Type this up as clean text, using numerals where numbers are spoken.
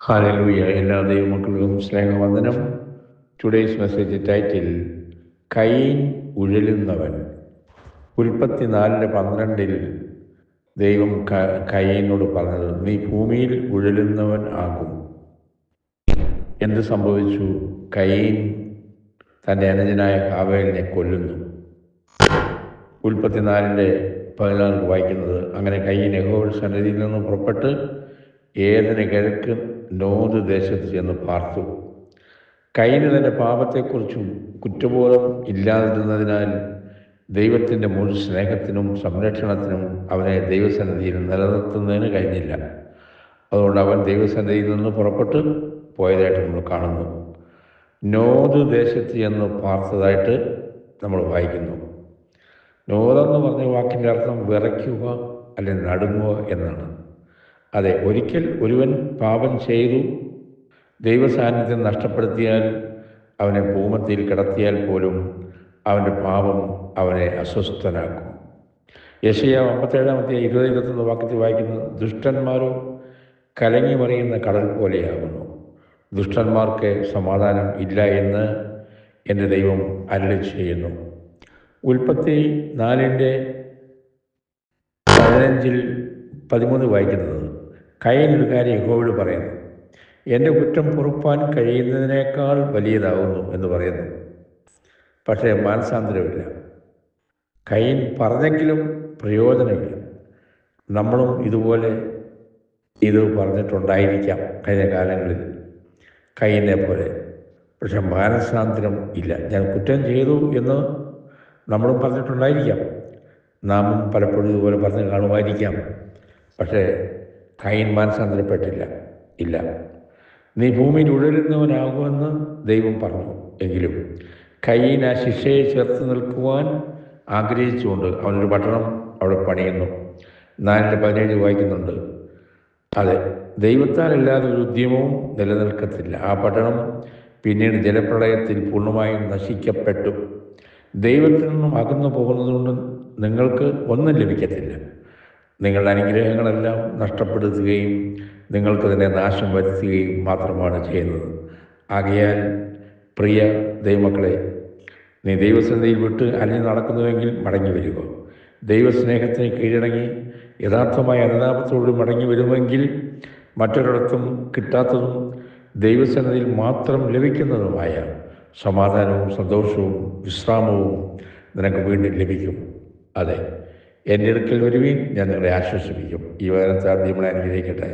Hallelujah. എല്ലാ ദൈവമക്കൾക്കും സ്നേഹവന്ദനം. Today's message title കയീൻ ഉഴലുന്നവൻ. ഉൽപ്പത്തി 4:12 ദൈവം കയീനോട് പറഞ്ഞത്, നീ ഭൂമിയിൽ ഉഴലുന്നവൻ ആകും. എന്ത് സംഭവിച്ചു? കയീൻ തൻ്റെ അനുജനായ ഹാബേലിനെ കൊല്ലുന്നു. ഉൽപ്പത്തി 4:14 വായിക്കുന്നത്, അങ്ങനെ കയീൻ യഹോവയുടെ സന്നിധിയിൽ നിന്ന് പുറപ്പെട്ട് ഏദെന് കിഴക്ക് നോദ് ദേശത്ത് ചെന്ന് പാർത്തു. കയീന് തൻ്റെ പാപത്തെക്കുറിച്ചും കുറ്റബോധം ഇല്ലാതിരുന്നതിനാൽ ദൈവത്തിൻ്റെ മുഴു സ്നേഹത്തിനും സംരക്ഷണത്തിനും അവനെ ദൈവസന്നിധിയിൽ നിലനിർത്തുന്നതിന് കഴിഞ്ഞില്ല. അതുകൊണ്ട് അവൻ ദൈവസന്നിധിയിൽ നിന്ന് പുറപ്പെട്ട് പോയതായിട്ട് നമ്മൾ കാണുന്നു. നോദ് ദേശത്ത് ചെന്ന് പാർത്തതായിട്ട് നമ്മൾ വായിക്കുന്നു. നോദെന്ന് പറഞ്ഞ വാക്കിൻ്റെ അർത്ഥം വിറയ്ക്കുക അല്ലെങ്കിൽ നടുങ്ങുക എന്നാണ്. അതെ, ഒരിക്കൽ ഒരുവൻ പാപം ചെയ്തു ദൈവസാന്നിധ്യം നഷ്ടപ്പെടുത്തിയാൽ, അവനെ ഭൂമത്തിയിൽ കിടത്തിയാൽ പോലും അവൻ്റെ പാപം അവനെ അസ്വസ്ഥനാക്കും. യെശയ്യാവ് 57:20-21 വാക്യത്തിൽ വായിക്കുന്നത്, ദുഷ്ടന്മാരോ കലങ്ങി മറിയുന്ന കടൽ പോലെയാകുന്നു, ദുഷ്ടന്മാർക്ക് സമാധാനം ഇല്ല എന്ന് എൻ്റെ ദൈവം അരുളി ചെയ്യുന്നു. ഉൽപ്പത്തി 4:15-13 വായിക്കുന്നത്, കയീൻ ഒരു കാര്യം യഹോവയോട് പറയുന്നു, എൻ്റെ കുറ്റം പൊറുപ്പാൻ കഴിയുന്നതിനേക്കാൾ വലിയതാകുന്നു എന്ന് പറയുന്നു. പക്ഷേ മാനസാന്തരമില്ല. കയീൻ പറഞ്ഞെങ്കിലും പ്രയോജനമില്ല. നമ്മളും ഇതുപോലെ ഇത് പറഞ്ഞിട്ടുണ്ടായിരിക്കാം കഴിഞ്ഞ കാലങ്ങളിൽ, കയീനെ പോലെ. പക്ഷെ മാനസാന്തരം ഇല്ല. ഞാൻ കുറ്റം ചെയ്തു എന്ന് നമ്മളും പറഞ്ഞിട്ടുണ്ടായിരിക്കാം, നാമും പലപ്പോഴും ഇതുപോലെ പറഞ്ഞ് കാണുമായിരിക്കാം. പക്ഷേ കയീൻ മാനസാന്തരപ്പെട്ടില്ല. ഇല്ല. നീ ഭൂമിയിൽ ഉഴലുന്നവനാകുമെന്ന് ദൈവം പറഞ്ഞു. എങ്കിലും കയീൻ ആ ശിക്ഷയെ ചേർത്ത് നിൽക്കുവാൻ ആഗ്രഹിച്ചുകൊണ്ട് അവനൊരു പട്ടണം അവിടെ പണിയുന്നു. 4:17 വായിക്കുന്നുണ്ട്, അതെ, ദൈവത്താലല്ലാതെ ഒരു ഉദ്യമവും നിലനിൽക്കത്തില്ല. ആ പട്ടണം പിന്നീട് ജലപ്രളയത്തിൽ പൂർണ്ണമായും നശിക്കപ്പെട്ടു. ദൈവത്തിൽ നിന്നും അകന്നു പോകുന്നതുകൊണ്ട് നിങ്ങൾക്ക് ഒന്നും ലഭിക്കത്തില്ല. നിങ്ങളുടെ അനുഗ്രഹങ്ങളെല്ലാം നഷ്ടപ്പെടുത്തുകയും നിങ്ങൾക്ക് തന്നെ നാശം വരുത്തുകയും മാത്രമാണ് ചെയ്യുന്നത്. ആകയാൽ പ്രിയ ദൈവമക്കളെ, നീ ദൈവസന്നിധിയിൽ വിട്ട് അലിഞ്ഞു നടക്കുന്നുവെങ്കിൽ മടങ്ങി വരിക. ദൈവസ്നേഹത്തിന് കീഴടങ്ങി യഥാർത്ഥമായ അനുതാപത്തോട് മടങ്ങി വരുമെങ്കിൽ മറ്റൊരിടത്തും കിട്ടാത്തതും ദൈവസന്നിധിയിൽ മാത്രം ലഭിക്കുന്നതുമായ സമാധാനവും സന്തോഷവും വിശ്രാമവും നിനക്ക് വീണ്ടും ലഭിക്കും. അതെ, എൻ്റെ അടുക്കൽ വരുവീൻ, ഞാൻ നിങ്ങളെ ആശ്വസിപ്പിക്കും. ഈ വചനത്താൽ നമ്മളെ അനുഗ്രഹിക്കട്ടെ.